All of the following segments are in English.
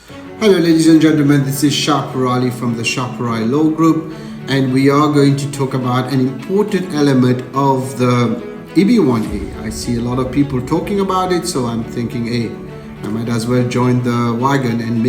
Hello ladies and gentlemen, this is Shaparali from the Shaparali Law Group, and we are going to talk about an important element of the EB1A. I see a lot of people talking about it, so I'm thinking, hey, I might as well join the wagon and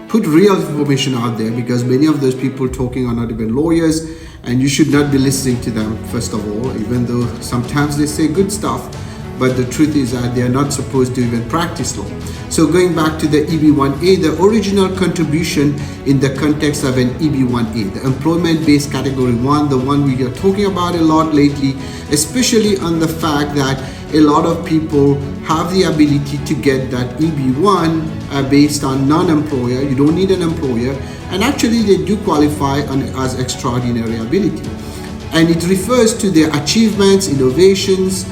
put real information out there, because many of those people talking are not even lawyers, and you should not be listening to them, first of all, even though sometimes they say good stuff. But the truth is that they are not supposed to even practice law. So going back to the EB1A, the original contribution in the context of an EB1A, the employment-based category 1, the one we are talking about a lot lately, especially on the fact that a lot of people have the ability to get that EB1 based on non-employer. You don't need an employer, and actually they do qualify as extraordinary ability. And it refers to their achievements, innovations.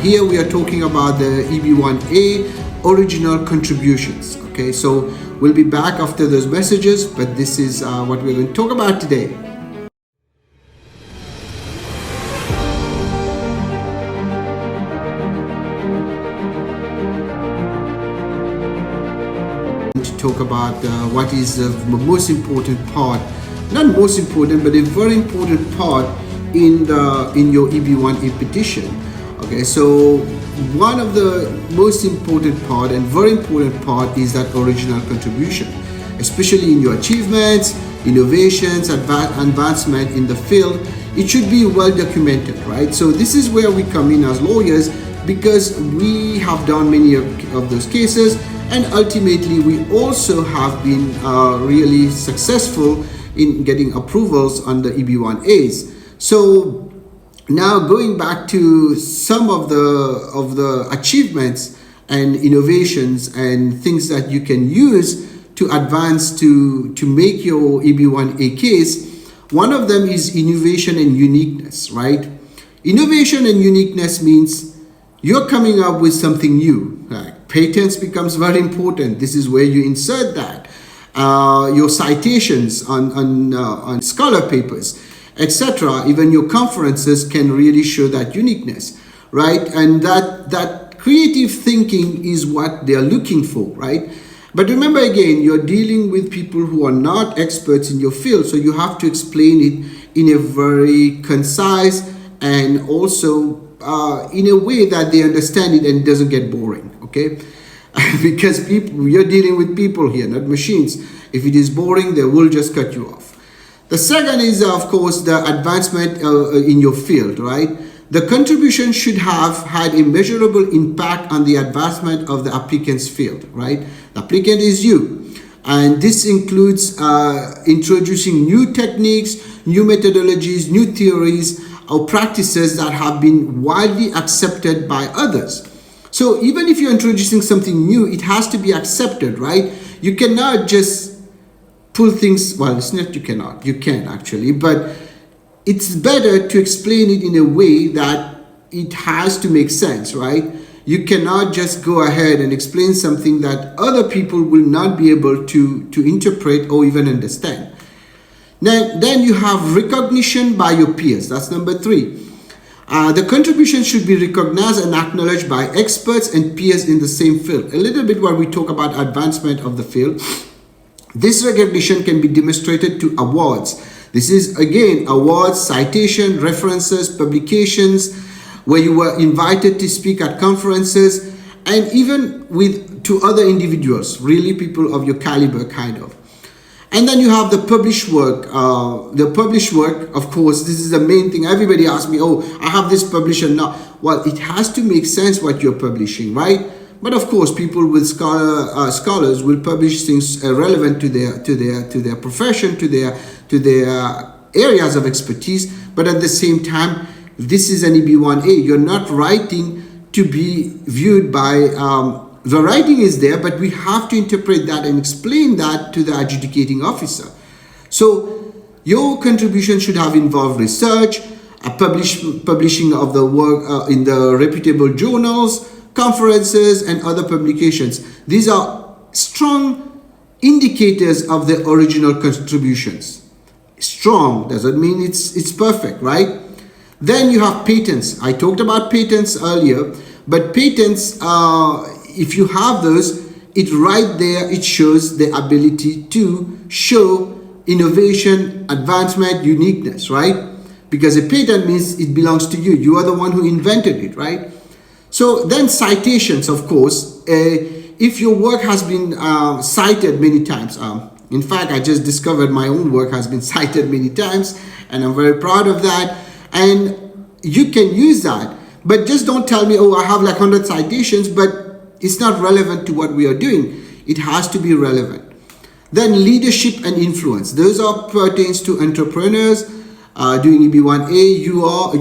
Here we are talking about the EB1A original contributions. Okay, so we'll be back after those messages, but this is what we're going to talk about today. To talk about what is the most important part, not most important, but a very important part in your EB1A petition. Okay, so one of the most important part and very important part is that original contribution, especially in your achievements, innovations, advancement in the field. It should be well documented, right? So this is where we come in as lawyers, because we have done many of those cases, and ultimately we also have been really successful in getting approvals on the EB1As. So now going back to some of the achievements and innovations and things that you can use to advance to make your EB1A case, one of them is innovation and uniqueness, right? Innovation and uniqueness means you're coming up with something new. Like patents becomes very important. This is where you insert that. Your citations on scholar papers, etc. Even your conferences can really show that uniqueness, right? And that creative thinking is what they are looking for, right? But remember again, you're dealing with people who are not experts in your field, so you have to explain it in a very concise and also in a way that they understand it and it doesn't get boring, okay? Because you're dealing with people here, not machines. If it is boring, they will just cut you off. The second is, of course, the advancement in your field, right? The contribution should have had a measurable impact on the advancement of the applicant's field, right? The applicant is you. And this includes introducing new techniques, new methodologies, new theories, or practices that have been widely accepted by others. So even if you're introducing something new, it has to be accepted, right? You cannot just pull things, well, it's not you cannot, you can actually, but it's better to explain it in a way that it has to make sense, right? You cannot just go ahead and explain something that other people will not be able to interpret or even understand. Now, then you have recognition by your peers. That's number 3. The contribution should be recognized and acknowledged by experts and peers in the same field. A little bit when we talk about advancement of the field, this recognition can be demonstrated to awards. This is again awards, citation, references, publications, where you were invited to speak at conferences, and even to other individuals, really people of your caliber, kind of. And then you have the published work. The published work, of course, this is the main thing. Everybody asks me, oh, I have this published or not. Well, it has to make sense what you're publishing, right? But of course, people with scholars will publish things relevant to their profession, to their areas of expertise. But at the same time, this is an EB1A. You're not writing to be viewed by the writing is there, but we have to interpret that and explain that to the adjudicating officer. So your contribution should have involved research, publishing of the work in the reputable journals, conferences, and other publications. These are strong indicators of the original contributions. Strong doesn't mean it's perfect, right? Then you have patents. I talked about patents earlier, but patents, if you have those, it right there, it shows the ability to show innovation, advancement, uniqueness, right? Because a patent means it belongs to you. You are the one who invented it, right? So then citations, of course, if your work has been cited many times. In fact, I just discovered my own work has been cited many times, and I'm very proud of that. And you can use that, but just don't tell me, oh, I have like 100 citations, but it's not relevant to what we are doing. It has to be relevant. Then leadership and influence. Those are pertains to entrepreneurs doing EB1A.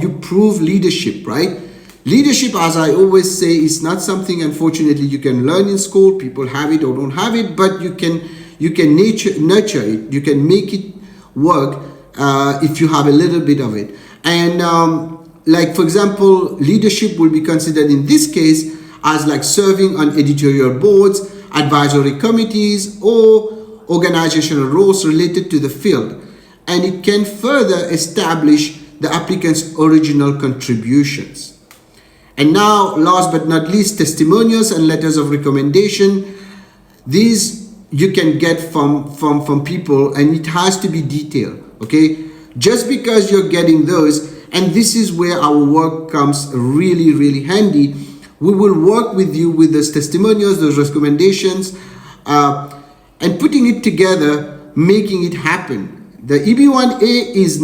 You prove leadership, right? Leadership, as I always say, is not something, unfortunately, you can learn in school. People have it or don't have it, but you can nurture it. You can make it work if you have a little bit of it. And like, for example, leadership will be considered in this case as like serving on editorial boards, advisory committees, or organizational roles related to the field. And it can further establish the applicant's original contributions. And now, last but not least, testimonials and letters of recommendation. These you can get from people, and it has to be detailed, okay? Just because you're getting those, and this is where our work comes really, really handy. We will work with you with those testimonials, those recommendations, and putting it together, making it happen. The EB1A is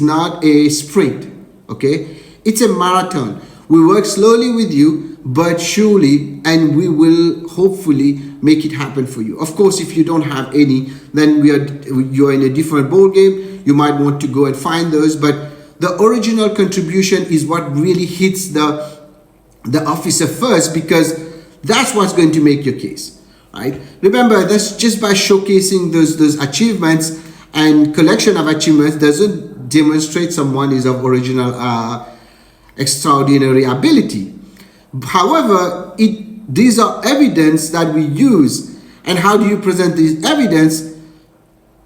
not a sprint, okay? It's a marathon. We work slowly with you, but surely, and we will hopefully make it happen for you. Of course, if you don't have any, then you're in a different ball game. You might want to go and find those, but the original contribution is what really hits the officer first, because that's what's going to make your case, right? Remember, that's just by showcasing those achievements and collection of achievements doesn't demonstrate someone is of original extraordinary ability. However, these are evidence that we use. And how do you present this evidence?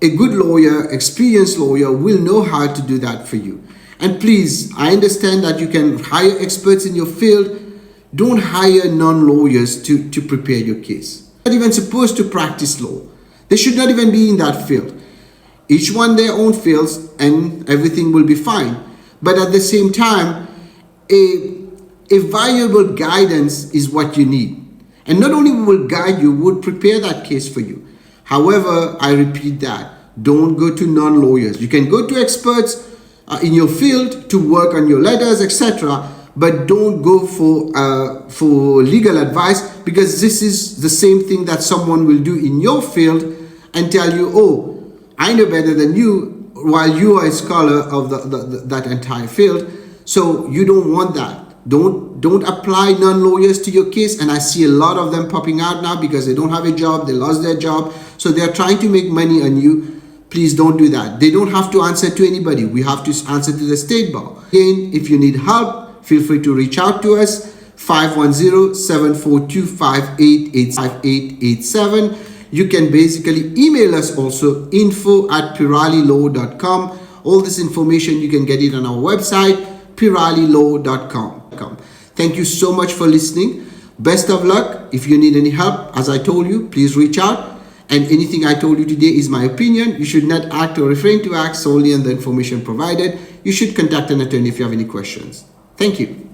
A good lawyer, experienced lawyer, will know how to do that for you. And please, I understand that you can hire experts in your field. Don't hire non-lawyers to prepare your case. They're not even supposed to practice law. They should not even be in that field. Each one their own fields, and everything will be fine. But at the same time, a valuable guidance is what you need. And not only will guide you, will prepare that case for you. However, I repeat that, don't go to non-lawyers. You can go to experts in your field to work on your letters, etc. But don't go for legal advice, because this is the same thing that someone will do in your field and tell you, oh, I know better than you, while you are a scholar of that entire field. So you don't want that. Don't apply non-lawyers to your case. And I see a lot of them popping out now because they don't have a job, they lost their job, so they're trying to make money on you. Please don't do that. They don't have to answer to anybody. We have to answer to the State Bar. Again, if you need help, feel free to reach out to us, 510-742-5887. You can basically email us also, info@piralilaw.com. All this information, you can get it on our website, piralilaw.com. Thank you so much for listening. Best of luck. If you need any help, as I told you, please reach out. And anything I told you today is my opinion. You should not act or refrain to act solely on the information provided. You should contact an attorney if you have any questions. Thank you.